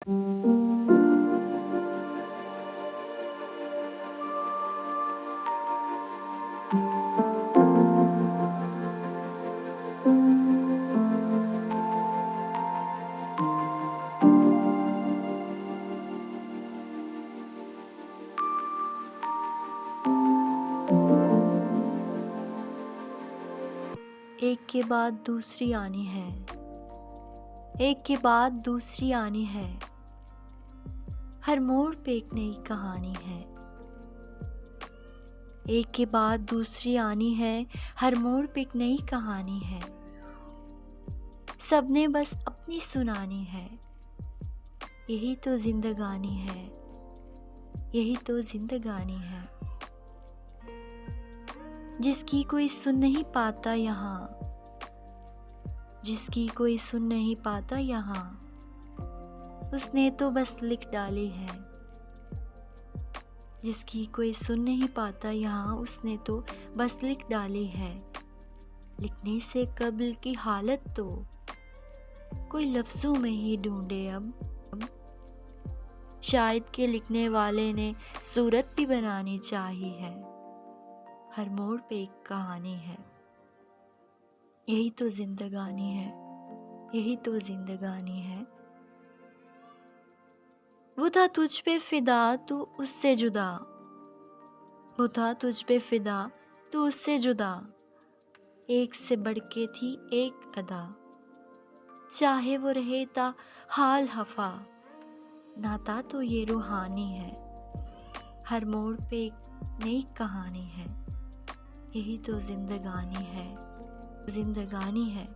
एक के बाद दूसरी आनी है, एक के बाद दूसरी आनी है, हर मोड़ पे एक नई कहानी है। एक के बाद दूसरी आनी है, हर मोड़ पे एक नई कहानी है। सबने बस अपनी सुनानी है, यही तो जिंदगानी है, यही तो जिंदगानी है। जिसकी कोई सुन नहीं पाता यहाँ, जिसकी कोई सुन नहीं पाता यहाँ, उसने तो बस लिख डाली है। जिसकी कोई सुन नहीं पाता यहाँ, उसने तो बस लिख डाली है। लिखने से कब्ल की हालत तो कोई लफ्ज़ों में ही ढूंढे अब। शायद के लिखने वाले ने सूरत भी बनानी चाहिए है, हर मोड़ पे एक कहानी है। यही तो जिंदगानी है, यही तो जिंदगानी है। वो था तुझ पे फिदा, तू उससे जुदा। वो था तुझ पे फिदा, तू उससे जुदा। एक से बढ़ के थी एक अदा, चाहे वो रहे ता हाल हफा। नाता तो ये रूहानी है, हर मोड़ पे एक नई कहानी है। यही तो जिंदगानी है, जिंदगानी है।